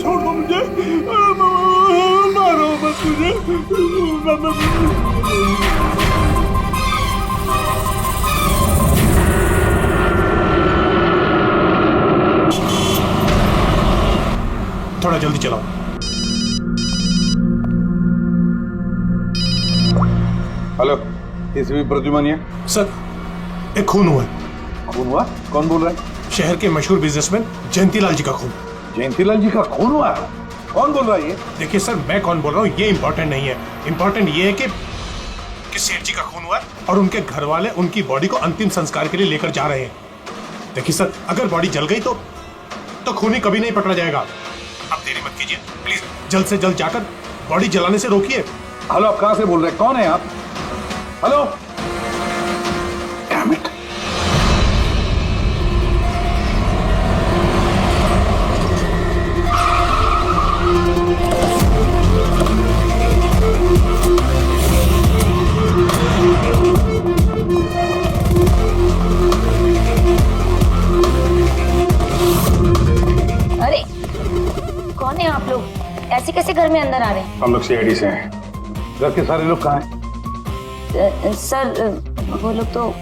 छोड़ दो मुझे, मारो मत मुझे। थोड़ा जल्दी चलाओ। हेलो, एसीपी प्रद्युमन है। सर, एक खून हुआ है। खून हुआ? कौन बोल रहा है? शहर के मशहूर बिजनेसमैन जयंतीलाल जी का खून। जयंतीलाल जी का खून हुआ है? कौन बोल रहा है ये? देखिए सर, मैं कौन बोल रहा हूँ ये इम्पोर्टेंट नहीं है। इम्पोर्टेंट ये है कि सेठ जी का खून हुआ है और उनके घर वाले उनकी बॉडी को अंतिम संस्कार के लिए लेकर जा रहे हैं। देखिए सर, अगर बॉडी जल गई तो खूनी कभी नहीं पकड़ा जाएगा। आप देरी मत कीजिए प्लीज, जल्द से जल्द जाकर बॉडी जलाने से रोकिए। हेलो, आप कहाँ से बोल रहे हैं? कौन है आप? Hello, damn it. अरे कौन है आप लोग? ऐसे कैसे घर में अंदर आ रहे हैं? हम लोग सीआईडी से हैं। घर के सारे लोग कहाँ हैं? सर वो लोग तो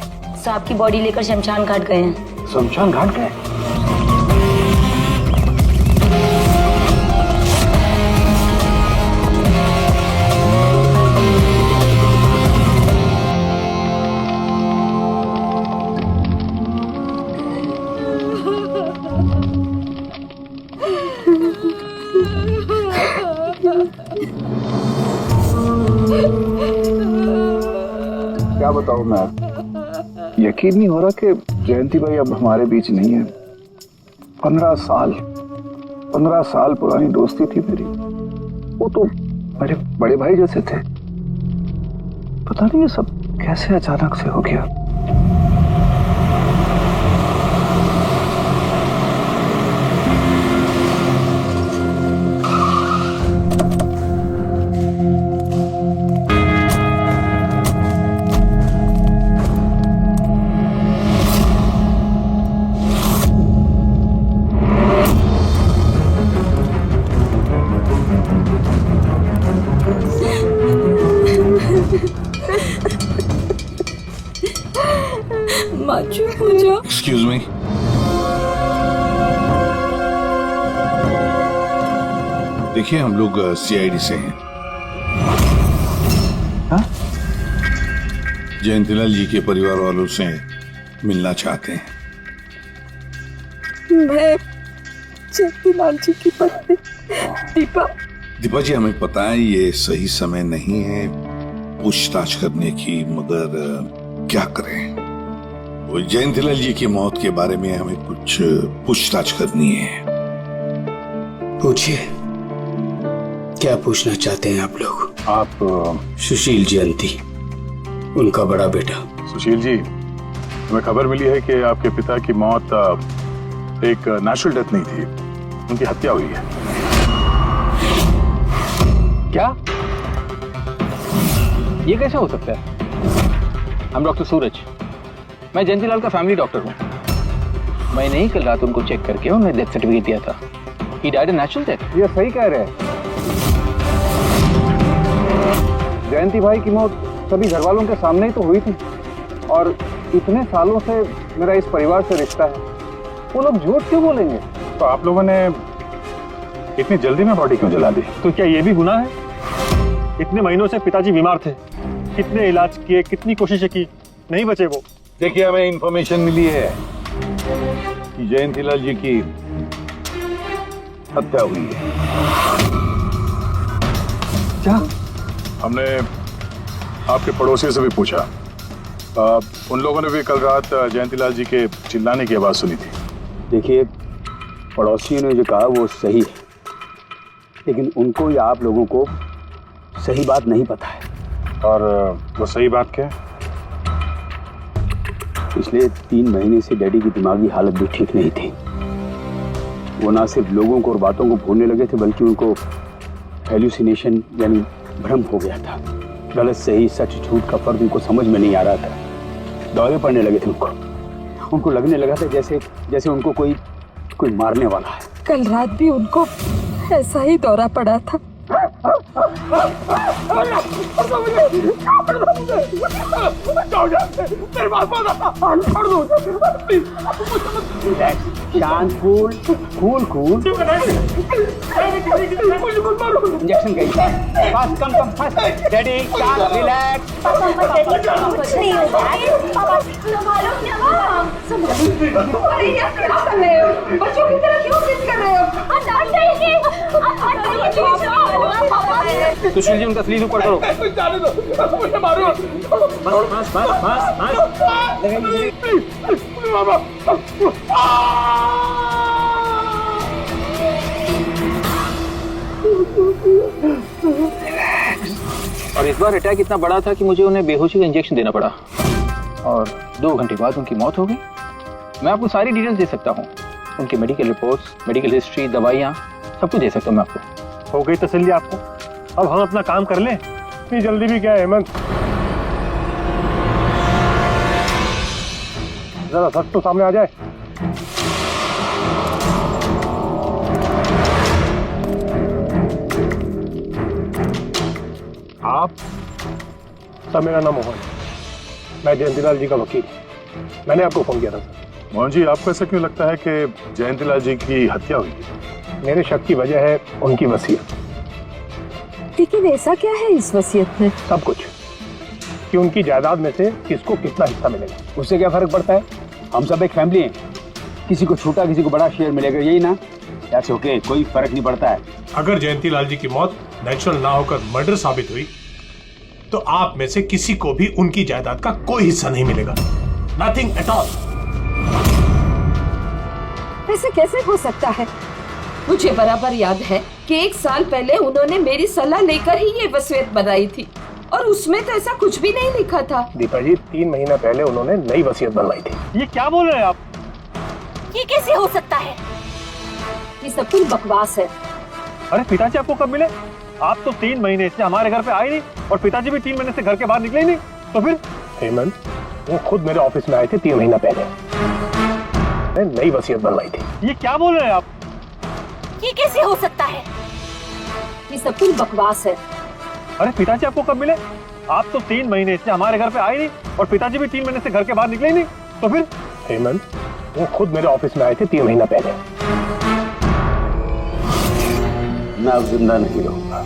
साहब की बॉडी लेकर शमशान घाट गए हैं। शमशान घाट गए? क्या बताऊं मैं, यकीन नहीं हो रहा कि जयंती भाई अब हमारे बीच नहीं है। 15 साल पुरानी दोस्ती थी मेरी। वो तो मेरे बड़े भाई जैसे थे। पता नहीं ये सब कैसे अचानक से हो गया। Excuse me. देखिए, हम लोग सीआईडी से हैं। हाँ? जयंतीलाल जी के परिवार वालों से मिलना चाहते हैं। मैं जयंतीलाल जी की पत्नी दीपा। दीपा जी, हमें पता है ये सही समय नहीं है पूछताछ करने की, मगर क्या करें? वो जयंतीलाल जी की मौत के बारे में हमें कुछ पूछताछ करनी है। पूछिए, क्या पूछना चाहते हैं आप लोग? आप सुशील जयंती, उनका बड़ा बेटा। सुशील जी, हमें खबर मिली है कि आपके पिता की मौत एक नेचुरल डेथ नहीं थी, उनकी हत्या हुई है। क्या? ये कैसे हो सकता है? हम डॉक्टर सूरज, मैं जयंतीलाल का फैमिली डॉक्टर हूँ। मैंने ही कल रात उनको चेक करके उन्हें डेथ सर्टिफिकेट दिया था। He died a natural death। ये सही कह रहे हैं। जयंती भाई की मौत सभी घर वालों के सामने ही तो हुई थी, और इतने सालों से मेरा इस परिवार से रिश्ता है। वो लोग झूठ क्यों बोलेंगे? तो आप लोगों ने इतनी जल्दी में बॉडी क्यों जला दी? तो क्या ये भी गुनाह है? इतने महीनों से पिताजी बीमार थे, कितने इलाज किए, कितनी कोशिशें की, नहीं बचे वो। देखिए, हमें इंफॉर्मेशन मिली है कि जयंतीलाल जी की हत्या हुई है। क्या? हमने आपके पड़ोसी से भी पूछा, उन लोगों ने भी कल रात जयंतीलाल जी के चिल्लाने की आवाज सुनी थी। देखिए, पड़ोसियों ने जो कहा वो सही है, लेकिन उनको या आप लोगों को सही बात नहीं पता है। और वो सही बात क्या है? पिछले 3 महीने से डैडी की दिमागी हालत भी ठीक नहीं थी। वो ना सिर्फ लोगों को और बातों को भूलने लगे थे, बल्कि उनको हेलुसिनेशन यानी भ्रम हो गया था। गलत सही सच झूठ का फर्क उनको समझ में नहीं आ रहा था। दौरे पड़ने लगे थे उनको लगने लगा था जैसे उनको कोई मारने वाला है। कल रात भी उनको ऐसा ही दौरा पड़ा था। शांत, कूल। इंजेक्शन गई। Fast, come fast. डैडी, शांत, रिलैक्स। कुछ नहीं होता है। बच्चों की तरह क्यों जिद कर रहे हो? सुशील जी, उनका स्लीव ऊपर करो। और इस बार अटैक इतना बड़ा था कि मुझे उन्हें बेहोशी का इंजेक्शन देना पड़ा, और 2 घंटे बाद उनकी मौत हो गई। मैं आपको सारी डिटेल्स दे सकता हूँ, उनकी मेडिकल रिपोर्ट्स, मेडिकल हिस्ट्री, दवाइयाँ, सब कुछ दे सकता हूँ मैं आपको। हो गई तसल्ली आपको? अब हम अपना काम कर लें। इतनी जल्दी भी क्या है हेमंत? जरा सच तो सामने आ जाए। आप सर, मेरा नाम मोहन, मैं जयंतीलाल जी का वकील। मैंने आपको फोन किया था सर। मोहन जी, आपको ऐसा क्यों लगता है कि जयंतीलाल जी की हत्या हुई थी? मेरे शक की वजह है उनकी वसीयत। लेकिन ऐसा क्या है इस वसीयत में? सब कुछ, कि उनकी जायदाद में से किसको कितना हिस्सा मिलेगा। उससे क्या फर्क पड़ता है? हम सब एक फैमिली हैं, किसी को छोटा किसी को बड़ा शेयर मिलेगा, यही ना? दैट्स ओके, कोई फर्क नहीं पड़ता है। अगर जयंतीलाल जी की मौत नेचुरल ना होकर मर्डर साबित हुई तो आप में से किसी को भी उनकी जायदाद का कोई हिस्सा नहीं मिलेगा। Nothing at all. ऐसे कैसे हो सकता है? मुझे बराबर याद है कि 1 साल पहले उन्होंने मेरी सलाह लेकर ही ये वसीयत बनाई थी, और उसमें तो ऐसा कुछ भी नहीं लिखा था। दीपा जी, 3 महीना पहले उन्होंने नई वसीयत बनवाई थी। ये क्या बोल रहे हैं आप? ये कैसे हो सकता है? ये सब कुछ बकवास है। अरे पिताजी आपको कब मिले? आप तो 3 महीने से हमारे घर पे आए नहीं, और पिताजी भी 3 महीने से घर के बाहर निकले ही नहीं। तो फिर? हेमंत, वो खुद मेरे ऑफिस में आए थे 3 महीना पहले, नई वसीयत बनवाई थी। ये क्या बोल रहे हैं आप? ये कैसे हो सकता है? ये सब कुछ बकवास है। अरे पिताजी आपको कब मिले? आप तो 3 महीने से हमारे घर पे आए नहीं, और पिताजी भी 3 महीने से घर के बाहर निकले ही नहीं। तो फिर? हेमंत, वो खुद मेरे ऑफिस में आए थे 3 महीना पहले। मैं अब जिंदा नहीं रहूंगा।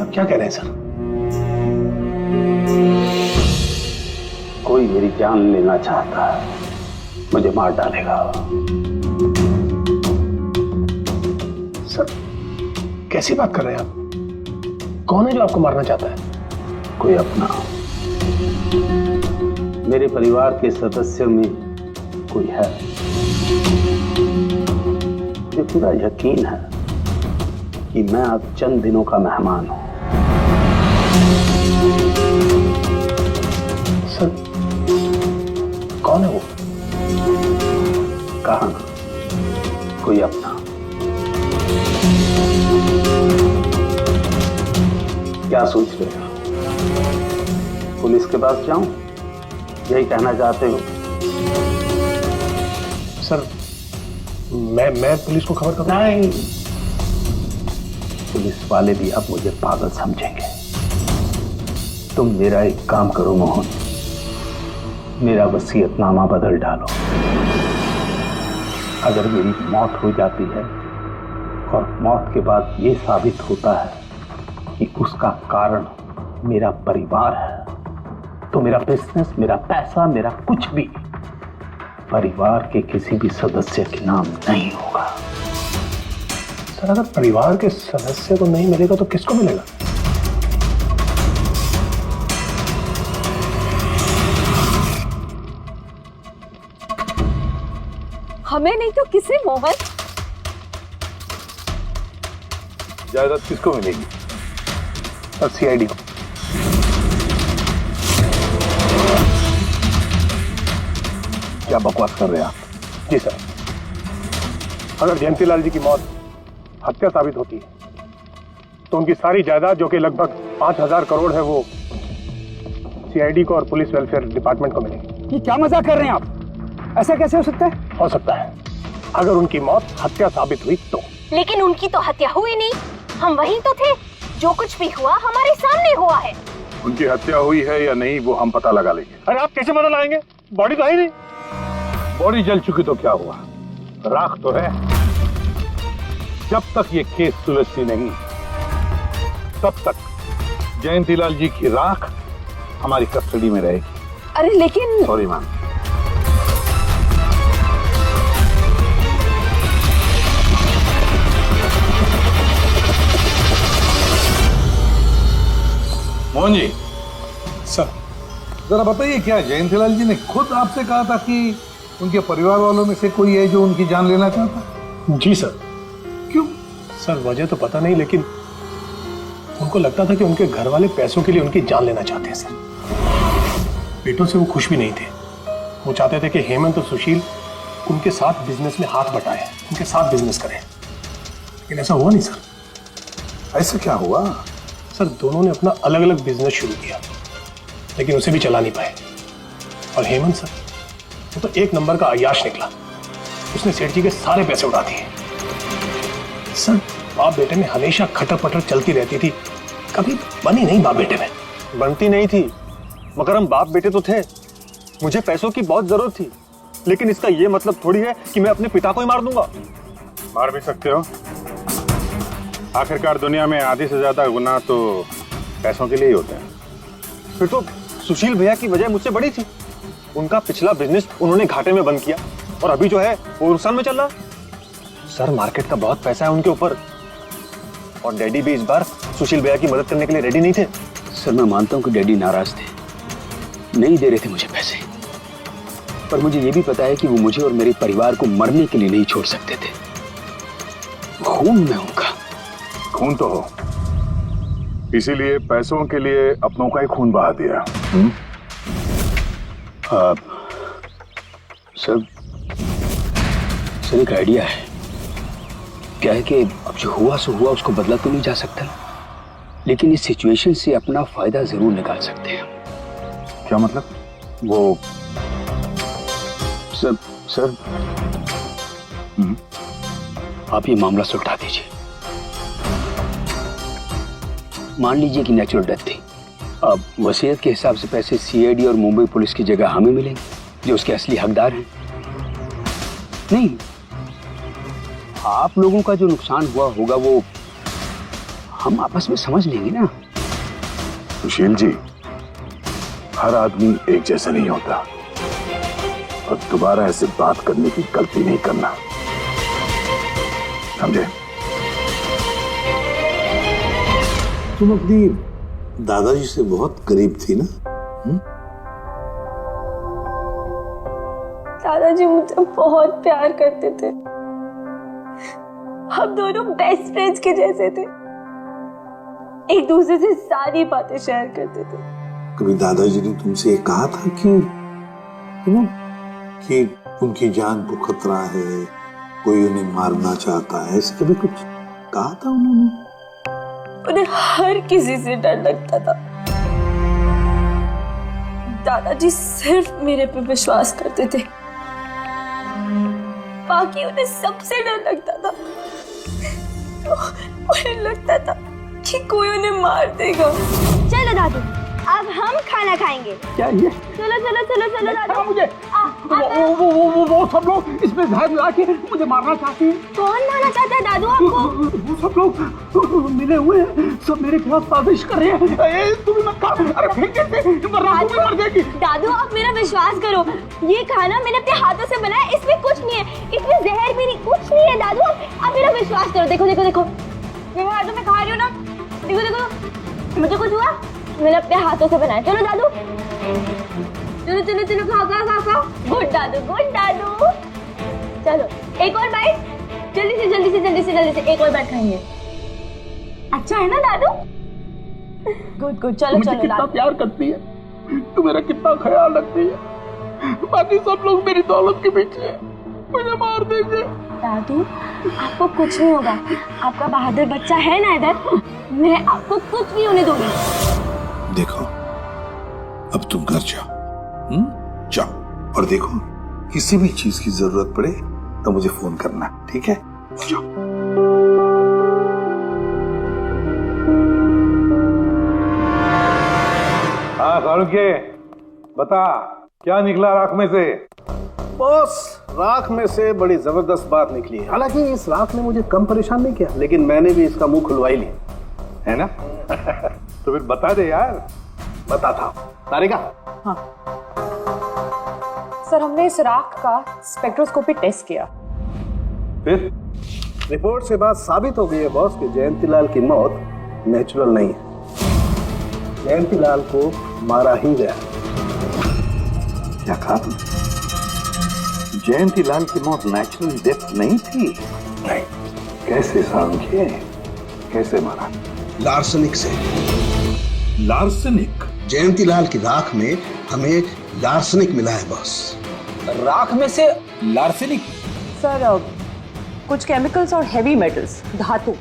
आप क्या कह रहे हैं सर? कोई मेरी जान लेना चाहता है, मुझे मार डालेगा। सर, कैसी बात कर रहे हैं आप? कौन है जो आपको मारना चाहता है? कोई अपना, मेरे परिवार के सदस्यों में कोई है। मुझे पूरा यकीन है कि मैं अब चंद दिनों का मेहमान हूं। सर, कौन है वो? कहा ना, कोई अपना। क्या सोच रहे हो? पुलिस के पास जाऊं? यही कहना चाहते हो? सर, मैं पुलिस को खबर करूं? नहीं, पुलिस वाले भी अब मुझे पागल समझेंगे। तुम मेरा एक काम करो मोहन, मेरा वसीयतनामा बदल डालो। अगर मेरी मौत हो जाती है और मौत के बाद ये साबित होता है कि उसका कारण मेरा परिवार है, तो मेरा बिजनेस, मेरा पैसा, मेरा कुछ भी परिवार के किसी भी सदस्य के नाम नहीं होगा। सर, अगर परिवार के सदस्य को नहीं मिलेगा तो किसको मिलेगा? हमें नहीं तो किसे मोहन? जायदाद किसको मिलेगी? सीआईडी को। क्या बकवास कर रहे हैं आप? जी सर, अगर जयंतीलाल जी की मौत हत्या साबित होती है तो उनकी सारी जायदाद जो कि लगभग 5,000 करोड़ है वो सीआईडी को और पुलिस वेलफेयर डिपार्टमेंट को मिलेगी। ये क्या मजाक कर रहे हैं आप? ऐसा कैसे हो सकता है? हो सकता है अगर उनकी मौत हत्या साबित हुई तो। लेकिन उनकी तो हत्या हुई नहीं, हम वहीं तो थे। जो कुछ भी हुआ हमारे सामने हुआ है। उनकी हत्या हुई है या नहीं वो हम पता लगा लेंगे। अरे आप कैसे पता लगाएंगे? बॉडी तो है ही नहीं। बॉडी जल चुकी तो क्या हुआ, राख तो है। जब तक ये केस सुलझती नहीं तब तक जयंतीलाल जी की राख हमारी कस्टडी में रहेगी। अरे लेकिन sorry ma'am. Mohan ji, sir जरा बताइए, क्या जयंतीलाल जी ने खुद आपसे कहा था कि उनके परिवार वालों में से कोई है जो उनकी जान लेना चाहता है? जी सर। क्यों? सर वजह तो पता नहीं, लेकिन उनको लगता था कि उनके घर वाले पैसों के लिए उनकी जान लेना चाहते हैं सर। बेटों से वो खुश भी नहीं थे। वो चाहते थे कि हेमंत और सुशील उनके साथ बिजनेस में हाथ बटाएं, उनके साथ बिजनेस करें, लेकिन ऐसा हुआ नहीं सर। ऐसा क्या हुआ? सर दोनों ने अपना अलग अलग बिजनेस शुरू किया, लेकिन उसे भी चला नहीं पाए। और हेमंत सर, वो तो एक नंबर का अय्याश निकला। उसने सेठ जी के सारे पैसे उड़ा दिए। सर बाप बेटे में हमेशा खटर पटर चलती रहती थी, कभी बनी नहीं बाप बेटे में। बनती नहीं थी, मगर हम बाप बेटे तो थे। मुझे पैसों की बहुत जरूरत थी, लेकिन इसका ये मतलब थोड़ी है कि मैं अपने पिता को ही मार दूंगा। मार भी सकते हो। आखिरकार दुनिया में आधी से ज्यादा गुनाह तो पैसों के लिए ही होते हैं। फिर तो सुशील भैया की वजह मुझसे बड़ी थी। उनका पिछला बिजनेस उन्होंने घाटे में बंद किया और अभी जो है वो नुकसान में चल रहा। सर मार्केट का बहुत पैसा है उनके ऊपर, और डैडी भी इस बार सुशील भैया की मदद करने के लिए रेडी नहीं थे। सर मैं मानता हूँ कि डैडी नाराज थे, नहीं दे रहे थे मुझे पैसे, पर मुझे ये भी पता है कि वो मुझे और मेरे परिवार को मरने के लिए नहीं छोड़ सकते थे। खून में उनका खून तो हो, इसीलिए पैसों के लिए अपनों का ही खून बहा दिया। सर एक आइडिया है। क्या है कि अब जो हुआ सो हुआ, उसको बदला तो नहीं जा सकता, लेकिन इस सिचुएशन से अपना फायदा जरूर निकाल सकते हैं। क्या मतलब? वो सर आप ये मामला सुलझा दीजिए। मान लीजिए कि नेचुरल डेथ थी, अब वसीयत के हिसाब से पैसे सीआईडी और मुंबई पुलिस की जगह हमें मिलेंगे जो उसके असली हकदार हैं। नहीं, आप लोगों का जो नुकसान हुआ होगा वो हम आपस में समझ लेंगे ना। सुशील जी, हर आदमी एक जैसा नहीं होता, और दोबारा ऐसे बात करने की गलती नहीं करना, समझे? तुम अपनी दादाजी से बहुत करीब थी ना? दादाजी मुझे बहुत प्यार करते थे। हम दोनों बेस्ट फ्रेंड्स के जैसे थे, एक दूसरे से सारी बातें शेयर करते थे। कभी दादाजी ने तुमसे ये कहा था कि उनकी जान को खतरा है, कोई उन्हें मारना चाहता है, ऐसे कभी कुछ कहा था उन्होंने? उन्हें हर किसी से डर लगता था। दादाजी सिर्फ मेरे पे विश्वास करते थे, बाकी उन्हें सबसे डर लगता था। तो उन्हें लगता था कि कोई उन्हें मार देगा। चलो दादू, अब हम खाना खाएंगे। क्या ये? चलो चलो चलो चलो दादू। मुझे वो सब लोग इसमें जहर मिला के मुझे मारना चाहते हैं। कौन मारना चाहता है दादू आपको? वो सब लोग मिले हुए हैं, सब मेरे खिलाफ साजिश कर रहे हैं। तुम मत खा, अरे फेंक देते, वरना तू भी मर जाएगी। दादू आप मेरा विश्वास करो, ये खाना मैंने अपने हाथों से बनाया, इसमें कुछ नहीं है, इसमें जहर भी नहीं, कुछ नहीं है। दादू आप मेरा विश्वास करो। देखो देखो देखो, मेरे हाथों में खा रही हो ना, देखो देखो, मुझे कुछ हुआ, मैंने अपने हाथों से बनाया। चलो दादू, चलो चलो चलो, खाओ खाओ खाओ खाओ। गुड दादू, गुड दादू। चलो एक और बाइट, जल्दी से जल्दी से जल्दी से जल्दी से एक और बाइट खाएंगे। अच्छा है ना दादू? गुड गुड, चलो चलो कितना प्यार करती है, तू मेरा कितना ख्याल रखती है, बाकी सब लोग मेरी दौलत के पीछे हैं, मुझे मार देंगे। दादू आपको कुछ नहीं होगा, आपका बहादुर बच्चा है ना इधर, मैं आपको कुछ नहीं होने दूंगी। देखो अब तुम घर जाओ, जाओ, और देखो किसी भी चीज की जरूरत पड़े तो मुझे फोन करना, ठीक है? जाओ। हाँ सारुण के बता, क्या निकला राख में से? बॉस, राख में से बड़ी जबरदस्त बात निकली है। हालांकि इस राख ने मुझे कम परेशान नहीं किया, लेकिन मैंने भी इसका मुंह खुलवा ही लिया, है ना? तो फिर बता दे यार। बताता हूं। तारिका, हाँ सर, हमने इस राख का स्पेक्ट्रोस्कोपी टेस्ट किया। फिर रिपोर्ट से बात साबित हो गई है बॉस कि जयंतीलाल की मौत नेचुरल नहीं है, जयंतीलाल को मारा ही गया। क्या कहा तुमने? जयंतीलाल की मौत नेचुरल डेथ नहीं थी? नहीं। कैसे सारुण, कैसे मारा? लार्सनिक से। लार्सनिक? जयंतीलाल की राख में हमें लार्सनिक मिला है बॉस। राख में से लार्सेनिक? सर कुछ केमिकल्स और हेवी मेटल्स, धातु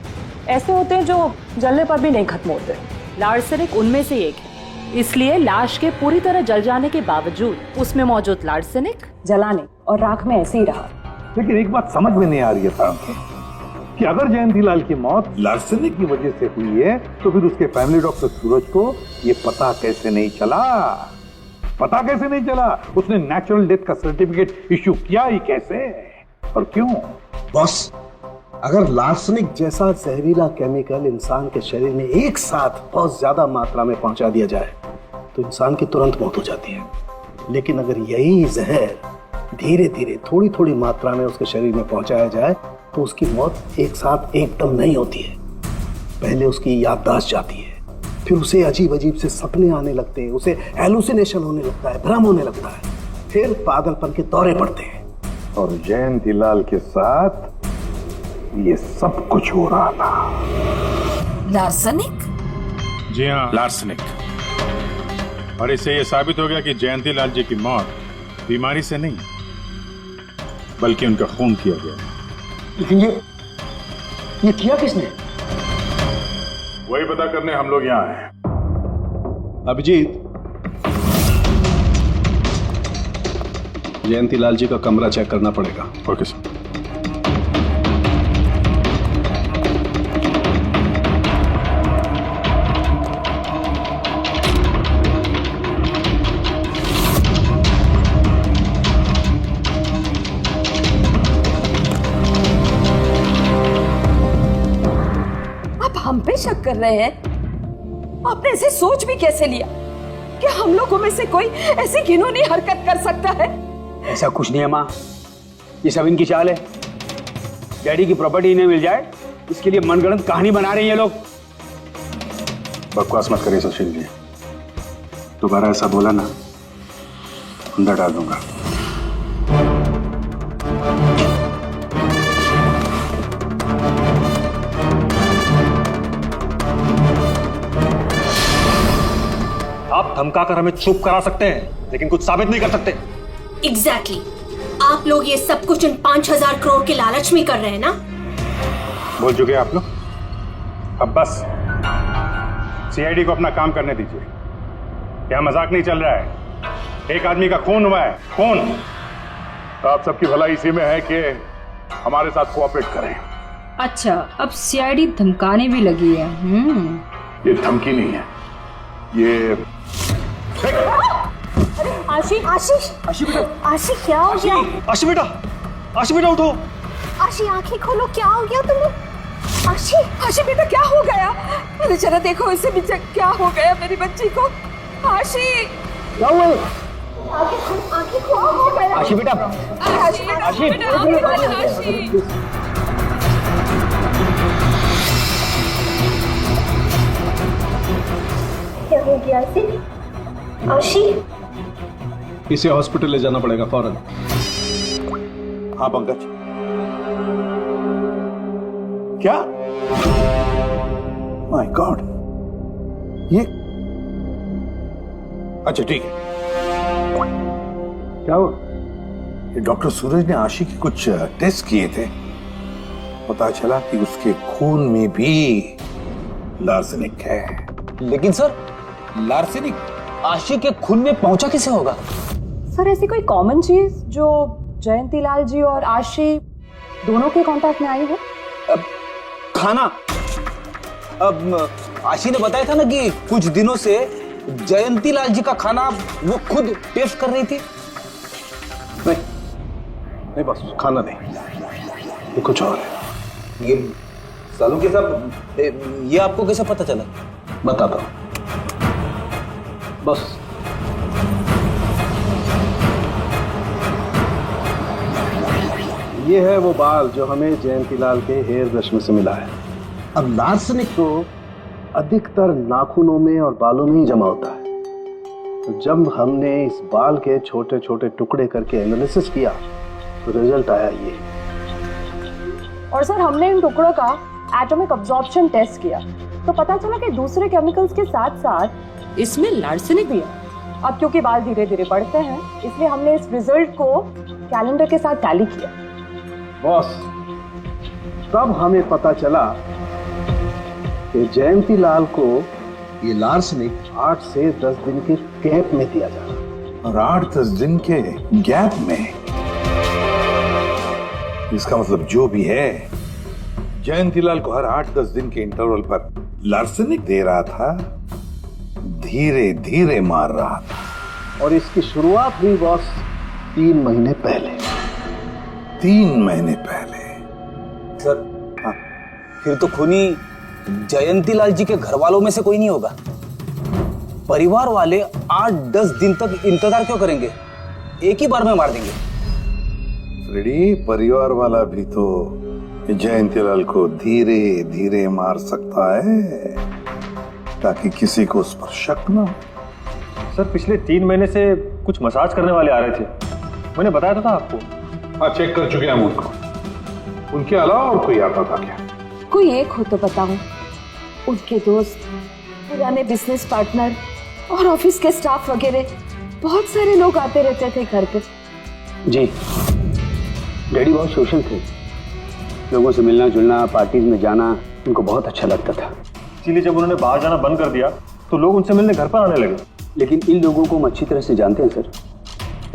ऐसे होते हैं जो जलने पर भी नहीं खत्म होते। लार्सेनिक उनमें से एक है, इसलिए लाश के पूरी तरह जल जाने के बावजूद उसमें मौजूद लार्सेनिक जलाने और राख में ऐसे ही रहा। लेकिन एक बात समझ में नहीं आ रही है साहब कि अगर जयंतीलाल की मौत लार्सेनिक की वजह से हुई है तो फिर उसके फैमिली डॉक्टर सूरज को ये पता कैसे नहीं चला? पता कैसे नहीं चला? उसने नेचुरल डेथ का सर्टिफिकेट इश्यू किया ही कैसे और क्यों? बॉस, अगर लार्सनिक जैसा जहरीला केमिकल इंसान के शरीर में एक साथ बहुत ज्यादा मात्रा में पहुंचा दिया जाए तो इंसान की तुरंत मौत हो जाती है, लेकिन अगर यही जहर धीरे धीरे थोड़ी थोड़ी मात्रा में उसके शरीर में पहुंचाया जाए तो उसकी मौत एक साथ एकदम नहीं होती है। पहले उसकी याददाश्त जाती है, फिर उसे अजीब अजीब से सपने आने लगते हैं, उसे हेलुसिनेशन होने लगता है, भ्रम होने लगता है, फिर पागलपन के दौरे पड़ते हैं। और जयंतीलाल के साथ ये सब कुछ हो रहा था। लार्सनिक? जी हाँ, लार्सनिक। और इससे ये साबित हो गया कि जयंतीलाल जी की मौत बीमारी से नहीं बल्कि उनका खून किया गया। लेकिन ये किया किसने? वही पता करने हम लोग यहाँ हैं। अभिजीत, जयंतीलाल जी का कमरा चेक करना पड़ेगा। Okay sir. हम पे शक कर रहे हैं? आपने ऐसे सोच भी कैसे लिया कि हम लोगों में से कोई ऐसी घिनौनी हरकत कर सकता है? ऐसा कुछ नहीं है माँ, ये सब इनकी चाल है। डैडी की प्रॉपर्टी इन्हें मिल जाए इसके लिए मनगढ़ंत कहानी बना रही है लोग। बकवास मत करिए सुशील जी, दोबारा ऐसा बोला ना अंदर डाल दूंगा। आप धमकाकर हमें चुप करा सकते हैं लेकिन कुछ साबित नहीं कर सकते। एग्जैक्टली। आप लोग ये सब कुछ इन 5,000 करोड़ के लालच में कर रहे हैं ना? बोल चुके आप लोग, अब बस सीआईडी को अपना काम करने दीजिए। यहाँ मजाक नहीं चल रहा है, एक आदमी का खून हुआ है, खून। तो आप सबकी भलाई इसी में है कि हमारे साथ कोऑपरेट करें। अच्छा, अब सीआईडी धमकाने भी लगी है। ये धमकी नहीं है, ये आशी, आशीष, आशी बेटा, आशी क्या हो गया? आशी बेटा, आशी बेटा उठो। आशी आंखें खोलो, क्या हो गया तुम्हें? आशी, आशी बेटा क्या हो गया? अरे जरा देखो इसे भी, क्या हो गया मेरी बच्ची को? आशी, क्या हुआ? आंखें खोलो, हो गया। आशी बेटा, आशी बेटा, आशी। आशी। क्या हो गया आशी? आशी, इसे हॉस्पिटल ले जाना पड़ेगा फौरन। हाँ पंकज, क्या? माय गॉड, ये अच्छा ठीक है। क्या हुआ? ये डॉक्टर सूरज ने आशी के कुछ टेस्ट किए थे, पता चला कि उसके खून में भी लार्सेनिक है। लेकिन सर, लार्सेनिक आशी के खून में पहुंचा कैसे होगा? सर ऐसी कोई कॉमन चीज जो जयंती लाल जी और आशी दोनों के कांटेक्ट में आई हो? खाना। अब आशी ने बताया था ना कि कुछ दिनों से जयंती लाल जी का खाना वो खुद टेस्ट कर रही थी। नहीं बस खाना नहीं, ये कुछ और है। ये सालों के साहब, ये आपको कैसे पता चला? बताता हूं, बस ये है वो बाल जो हमें जयंतीलाल के हेयर ब्रश में से मिला है। अब लार्सेनिक तो अधिकतर नाखूनों में और बालों में ही जमा होता है, तो जब हमने इस बाल के छोटे छोटे टुकड़े करके एनालिसिस किया तो रिजल्ट आया ये। और सर हमने इन टुकड़ों का एटॉमिक अब्जॉर्प्शन टेस्ट किया तो पता चला कि दूसरे केमिकल्स के साथ साथ इसमें लार्सेनिक भी है। अब क्योंकि बाल धीरे धीरे बढ़ते हैं इसलिए हमने इस रिजल्ट को कैलेंडर के साथ टैली किया। बॉस, तब हमें पता चला कि जयंती लाल को ये लार्सेनिक 8 से 10 दिन के गैप में दिया जा रहा। और 8-10 दिन के गैप में? इसका मतलब जो भी है, जयंतीलाल को हर 8-10 दिन के इंटरवल पर लार्सेनिक दे रहा था, धीरे धीरे मार रहा था। और इसकी शुरुआत हुई बॉस 3 महीने पहले। 3 महीने पहले? सर हाँ, फिर तो खूनी जयंती लाल जी के घर वालों में से कोई नहीं होगा। परिवार वाले 8-10 दिन तक इंतजार क्यों करेंगे? एक ही बार में मार देंगे। फ्रेडी, परिवार वाला भी तो जयंतीलाल को धीरे धीरे मार सकता है ताकि किसी को उस पर शक ना हो। सर पिछले 3 महीने से कुछ मसाज करने वाले आ रहे थे, मैंने बताया था आपको। हाँ, चेक कर चुके हैं हम उनको। उनके अलावा और कोई आता था क्या? कोई एक हो तो बताऊं। उनके दोस्त, पुराने बिजनेस पार्टनर और ऑफिस के स्टाफ वगैरह बहुत सारे लोग आते रहते थे घर पे। जी, डैडी बहुत सोशल थे, लोगों से मिलना जुलना, पार्टीज में जाना उनको बहुत अच्छा लगता था। इसीलिए जब उन्होंने बाहर जाना बंद कर दिया तो लोग उनसे मिलने घर पर आने लगे। लेकिन इन लोगों को हम अच्छी तरह से जानते हैं सर,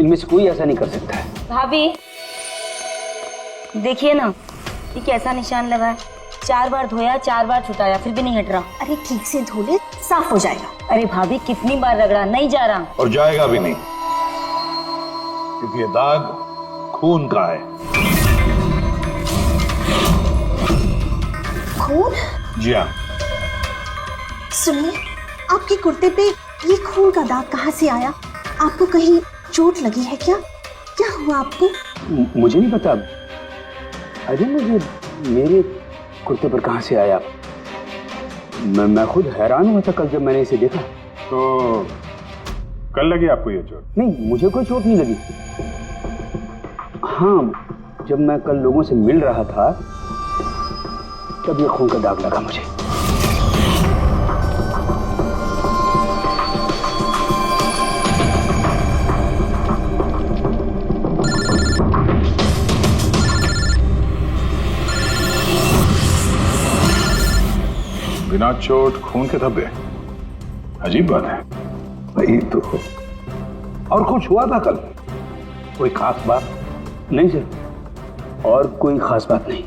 इनमें से कोई ऐसा नहीं कर सकता है। भाभी देखिए ना, ये कैसा निशान लगा है। 4 बार धोया, 4 बार छुटाया, फिर भी नहीं हट रहा। अरे ठीक से धो ले, साफ हो जाएगा। अरे भाभी कितनी बार रगड़ा, नहीं जा रहा। और जाएगा भी नहीं, क्योंकि ये दाग खून का है। खून? जी हाँ। सुनिए, आपके कुर्ते पे ये खून का दाग कहाँ से आया? आपको कहीं चोट लगी है क्या? क्या हुआ आपको? मुझे नहीं पता। अरे मुझे मेरे कुर्ते पर कहाँ से आया? मैं खुद हैरान हुआ था कल जब मैंने इसे देखा। तो कल लगी आपको ये चोट? नहीं, मुझे कोई चोट नहीं लगी। हाँ, जब मैं कल लोगों से मिल रहा था तब ये खून का दाग लगा मुझे। बिना चोट खून के धब्बे, अजीब बात है। वही तो। और कुछ हुआ था कल? कोई खास बात? नहीं सर, और कोई खास बात नहीं।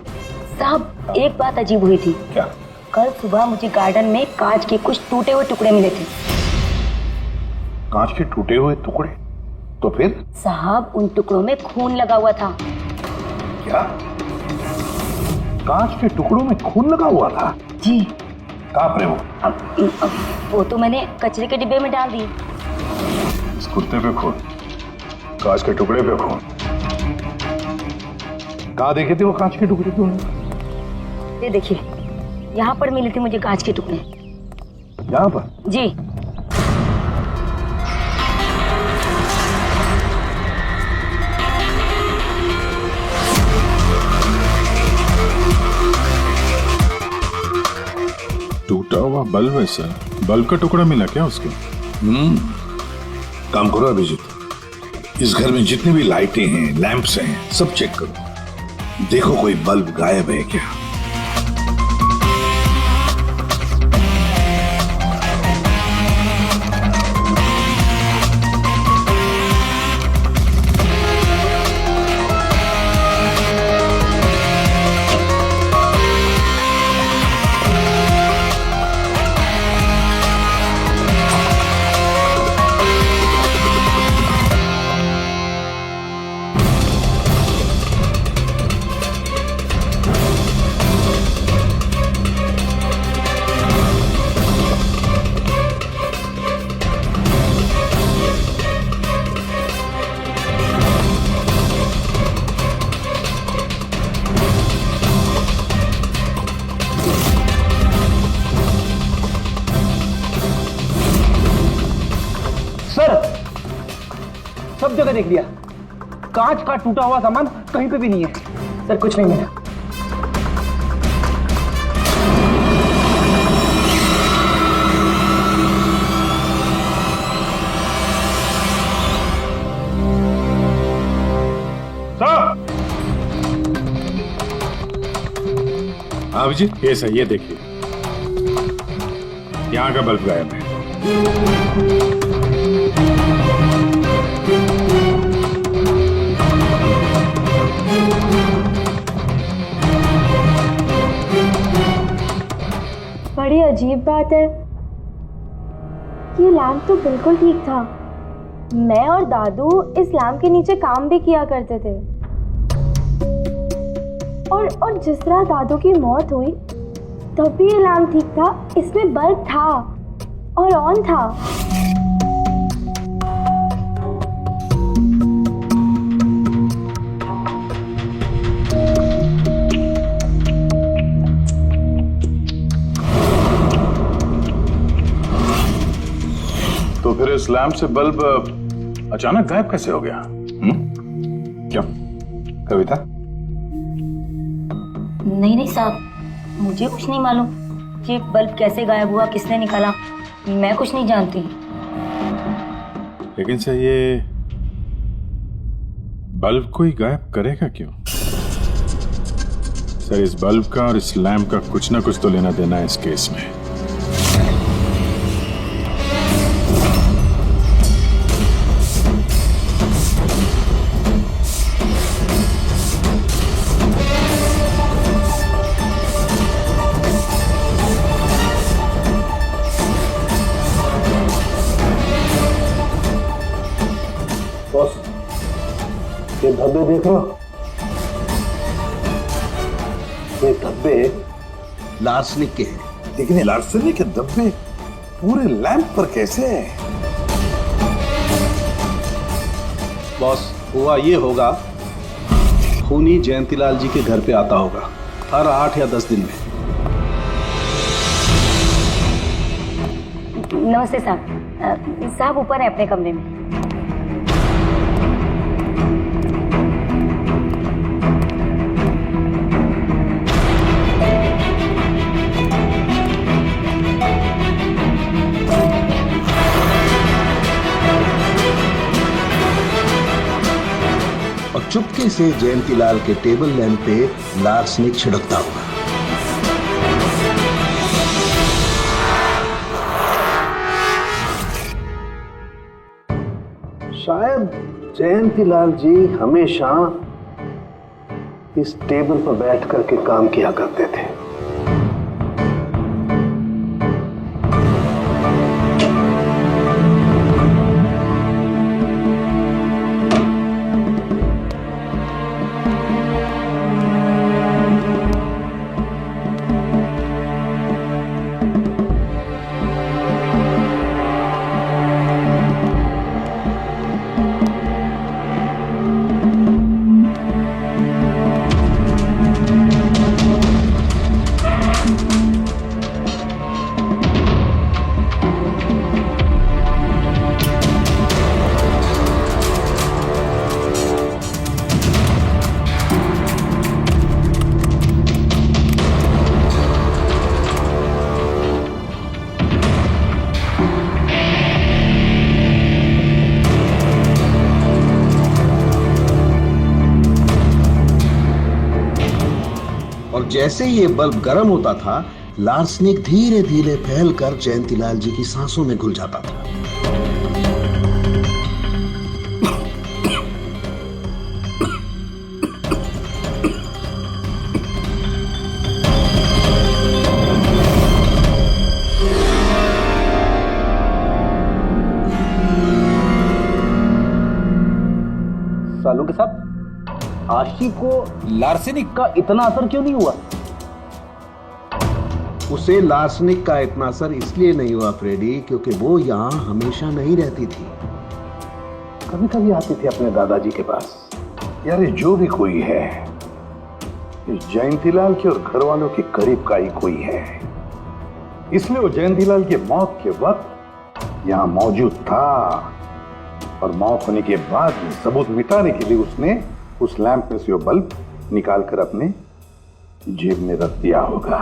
साहब एक बात अजीब हुई थी। क्या? कल सुबह मुझे गार्डन में कांच के कुछ टूटे हुए टुकड़े मिले थे। कांच के टूटे हुए टुकड़े? तो फिर? साहब उन टुकड़ों में खून लगा हुआ था। क्या? कांच के टुकड़ों में खून लगा हुआ था? जी। कहाँ पर है वो? अब वो तो मैंने कचरे के डिब्बे में डाल दिए। इस कुत्ते पे खून, कांच के टुकड़े पे खून। कहाँ देखे थे वो कांच के टुकड़े तुमने? ये देखिए, यहाँ पर मिले थे मुझे कांच के टुकड़े। यहाँ पर? जी। बल्ब है सर, बल्ब का टुकड़ा मिला क्या उसको? काम करो अभिजीत, इस घर में जितनी भी लाइटें हैं, लैंप्स हैं, सब चेक करो, देखो कोई बल्ब गायब है क्या। सब जगह देख लिया, कांच का टूटा हुआ सामान कहीं पे भी नहीं है। सर कुछ नहीं मिला। अभिजीत ये सही, ये देखिए, यहाँ का बल्ब गायब है। बड़ी अजीब बात है, ये लैंप तो बिल्कुल ठीक था। मैं और दादू इस लैंप के नीचे काम भी किया करते थे, और जिस तरह दादू की मौत हुई तब भी ये लैंप ठीक था, इसमें बल्ब था और ऑन था। तो फिर इस लैंप से बल्ब अचानक गायब कैसे हो गया? क्यों कविता? नहीं साहब, मुझे कुछ नहीं मालूम ये बल्ब कैसे गायब हुआ, किसने निकाला, मैं कुछ नहीं जानती। लेकिन सर ये बल्ब कोई गायब करेगा क्यों? सर इस बल्ब का और इस लैंप का कुछ ना कुछ तो लेना देना है इस केस में। ये धब्बे देख रहे हो? ये धब्बे लार्सनिक के हैं। लेकिन ये लार्सनिक के धब्बे पूरे लैंप पर कैसे हैं? बॉस, हुआ ये होगा, खूनी जयंतीलाल जी के घर पे आता होगा हर 8 या 10 दिन में। नमस्ते साहब, साहब ऊपर है अपने कमरे में। और चुपके से जयंतीलाल के टेबल लैंप पे लार्सनिक छिड़कता होगा। शायद जयंतीलाल जी हमेशा इस टेबल पर बैठ करके काम किया करते थे। जैसे ही ये बल्ब गर्म होता था, लार्सनिक धीरे धीरे फैलकर जयंतीलाल जी की सांसों में घुल जाता था। सालों के साथ आशी को लार्सेनिक का इतना असर क्यों नहीं हुआ? उसे लार्सनिक का इतना असर इसलिए नहीं हुआ फ्रेडी, क्योंकि वो यहां हमेशा नहीं रहती थी, कभी कभी आती थी अपने दादाजी के पास। यार ये जो भी कोई है, इस जयंतीलाल के और घर वालों के करीब का ही कोई है, इसलिए वो जयंतीलाल की मौत के वक्त यहां मौजूद था और मौत होने के बाद सबूत मिटाने के लिए उसने उस लैंप में से वो बल्ब निकालकर अपने जेब में रख दिया होगा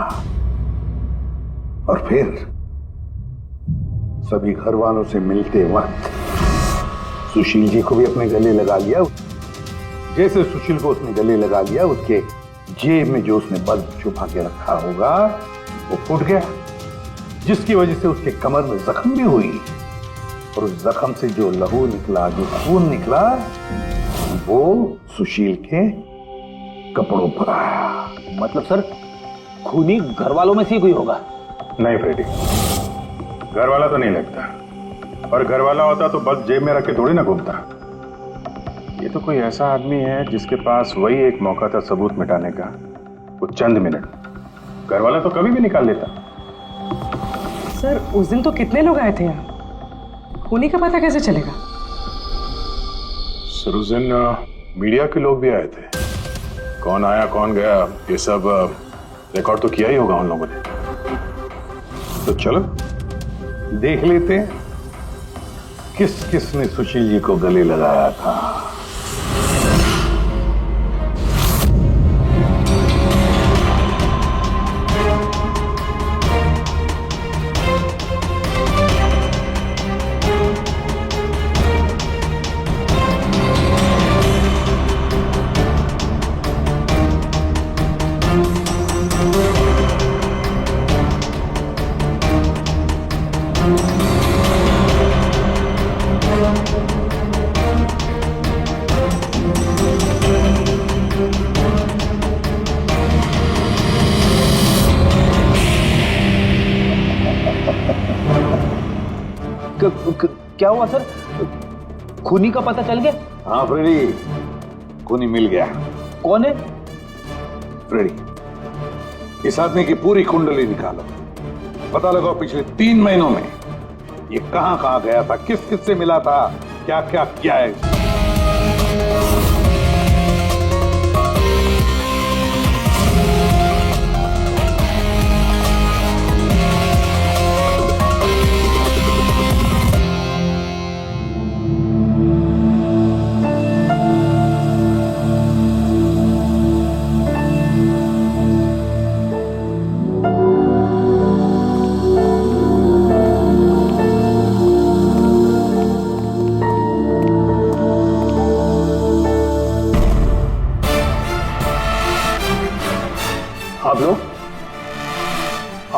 और फिर सभी घर वालों से मिलते वक्त सुशील जी को भी अपने गले लगा लिया। जैसे सुशील को उसने गले लगा लिया, उसके जेब में जो उसने बल्ब छुपा के रखा होगा वो फूट गया, जिसकी वजह से उसके कमर में जख्म भी हुई और उस जख्म से जो लहू निकला, जो खून निकला, वो सुशील के कपड़ों पर आया। मतलब सर खूनी घर वालों में से कोई होगा? नहीं फ्रेडी, घर वाला तो नहीं लगता, और घर वाला होता तो बस जेब में रख के थोड़ी ना घूमता। ये तो कोई ऐसा आदमी है जिसके पास वही एक मौका था सबूत मिटाने का, वो चंद मिनट। घर वाला तो कभी भी निकाल लेता। सर उस दिन तो कितने लोग आए थे यहाँ, खूनी का पता कैसे चलेगा? सर उस दिन मीडिया के लोग भी आए थे, कौन आया कौन गया ये सब रिकॉर्ड तो किया ही होगा उन लोगों ने। तो चलो देख लेते हैं किस किस ने सुशील जी को गले लगाया था। क्या हुआ सर? खूनी का पता चल गया? हाँ फ्रेडी, खूनी मिल गया। कौन है? फ्रेडी, इस आदमी की पूरी कुंडली निकालो, पता लगाओ पिछले 3 महीनों में ये कहां कहां गया था, किस किस से मिला था, क्या क्या किया है।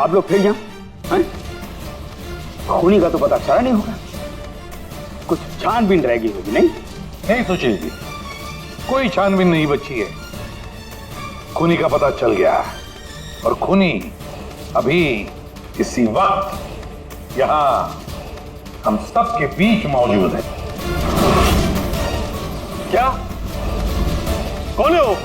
आप लोग फिर यहाँ हैं? खूनी का तो पता चला नहीं होगा, कुछ छानबीन रहेगी होगी। नहीं नहीं सुशील जी, कोई छानबीन नहीं बची है, खूनी का पता चल गया और खूनी अभी इसी वक्त यहां हम सब के बीच मौजूद है। क्या? कौन है वो?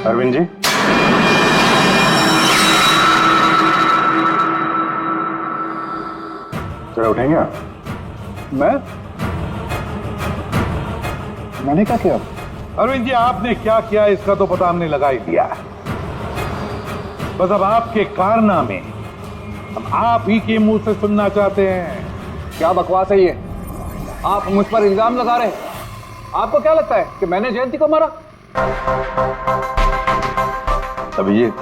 अरविंद जी, जरा उठेंगे आप? मैंने क्या किया? अरविंद जी, आपने क्या किया इसका तो पता हमने लगा ही दिया। बस अब आपके कारनामे हम आप ही के मुंह से सुनना चाहते हैं। क्या बकवास है ये? आप मुझ पर इल्जाम लगा रहे हैं। आपको क्या लगता है कि मैंने जयंती को मारा? अभिजीत,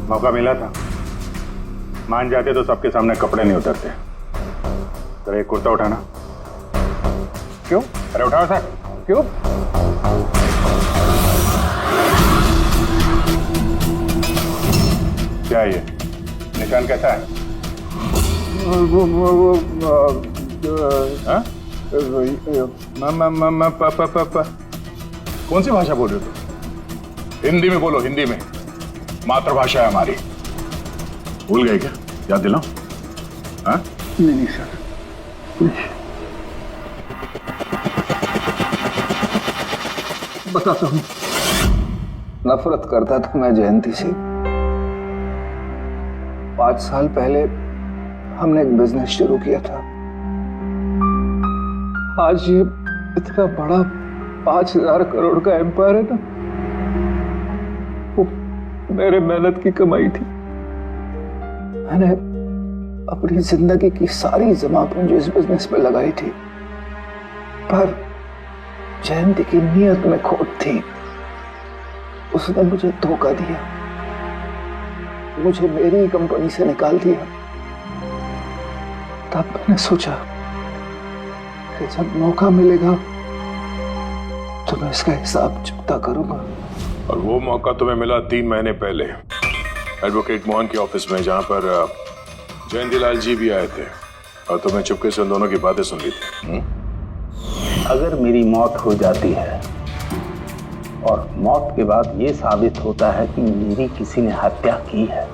मौका मिला था, मान जाते तो सबके सामने कपड़े नहीं उतरते। तेरा एक कुर्ता उठाना। क्यों? अरे उठाओ सर। क्यों? क्या है ये? निशान कैसा है? हाँ? कौन सी भाषा बोल रहे हो तुम? हिंदी में बोलो, हिंदी में। मातृभाषा है हमारी। भूल गए क्या? याद दिलाओ। हाँ? नहीं सर, बताता हूँ। नफरत करता था मैं जयंती से। 5 साल पहले हमने एक बिजनेस शुरू किया था। आज ये इतना बड़ा 5,000 करोड़ का एम्पायर है ना, वो मेरे मेहनत की कमाई थी। मैंने अपनी जिंदगी की सारी जमा पूंजी इस बिजनेस पे लगाई थी, पर जयंती की नीयत में खोट थी। उसने मुझे धोखा दिया, मुझे मेरी कंपनी से निकाल दिया। तब मैंने सोचा कि जब मौका मिलेगा तो मैं इसका हिसाब चुकता करूंगा। और वो मौका तुम्हें मिला 3 महीने पहले एडवोकेट मोहन के ऑफिस में, जहां पर जयंतीलाल जी भी आए थे और तुमने चुपके से उन दोनों की बातें सुन ली थी। अगर मेरी मौत हो जाती है और मौत के बाद ये साबित होता है कि मेरी किसी ने हत्या की है,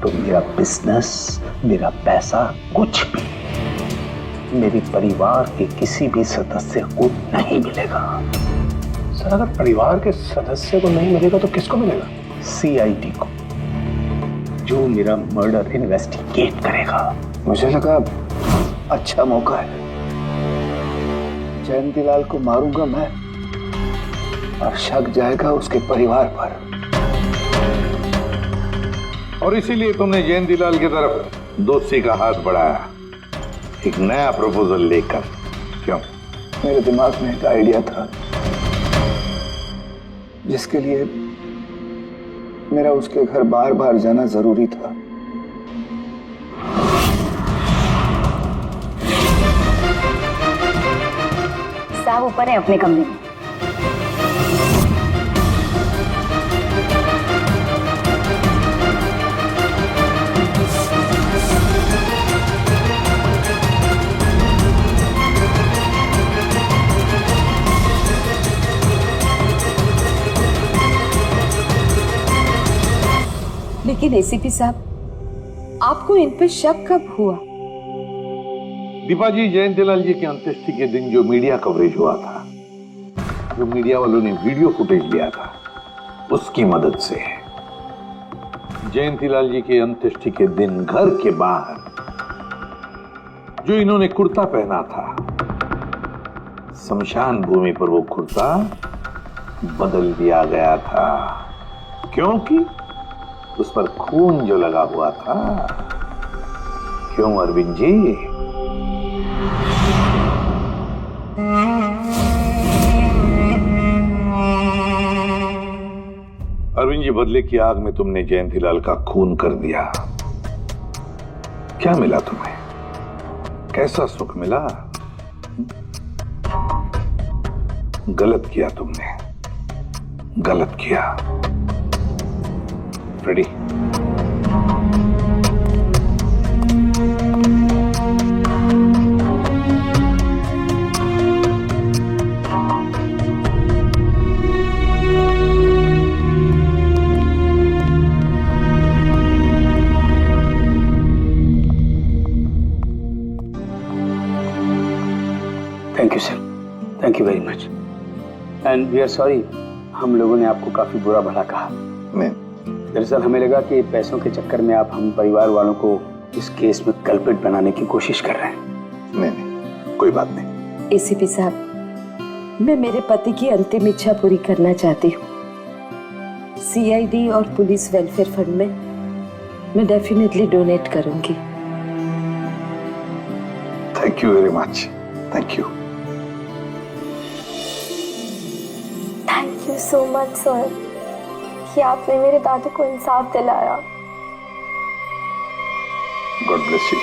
तो मेरा बिजनेस, मेरा पैसा, कुछ भी मेरे परिवार के किसी भी सदस्य को नहीं मिलेगा। सर, अगर परिवार के सदस्य को नहीं मिलेगा तो किसको मिलेगा? CID को, जो मेरा मर्डर इन्वेस्टिगेट करेगा। मुझे लगा अच्छा मौका है। जयंतीलाल को मारूंगा मैं और शक जाएगा उसके परिवार पर। और इसीलिए तुमने जयंतीलाल की तरफ दोस्ती का हाथ बढ़ाया, एक नया प्रपोजल लेकर। क्यों? मेरे दिमाग में एक आइडिया था जिसके लिए मेरा उसके घर बार बार जाना जरूरी था। साहब ऊपर है अपने कमरे में। लेकिन ACP साहब, आपको इन पे शक कब हुआ? दीपा जी, जयंतीलाल जी की अंत्येष्टि के दिन जो मीडिया कवरेज हुआ था, जो मीडिया वालों ने वीडियो फुटेज लिया था, उसकी मदद से जयंतीलाल जी के अंत्येष्टि के दिन घर के बाहर जो इन्होंने कुर्ता पहना था, शमशान भूमि पर वो कुर्ता बदल दिया गया था, क्योंकि उस पर खून जो लगा हुआ था। क्यों अरविंद जी? अरविंद जी, बदले की आग में तुमने जयंतीलाल का खून कर दिया। क्या मिला तुम्हें? कैसा सुख मिला? गलत किया तुमने, गलत किया। Ready? Thank you sir, thank you very much, and we are sorry, हम लोगों ने आपको काफी बुरा भला कहा। दरअसल हमें लगा कि पैसों के चक्कर में आप हम परिवार वालों को इस केस में कल्प्रिट बनाने की कोशिश कर रहे हैं। नहीं, कोई बात नहीं। ACP साहब, मैं मेरे पति की अंतिम इच्छा पूरी करना चाहती हूँ। CID और पुलिस वेलफेयर फंड में मैं डेफिनेटली डोनेट करूंगी। Thank you very much, thank you. Thank you so much sir कि आपने मेरे दादू को इंसाफ दिलाया। God bless you.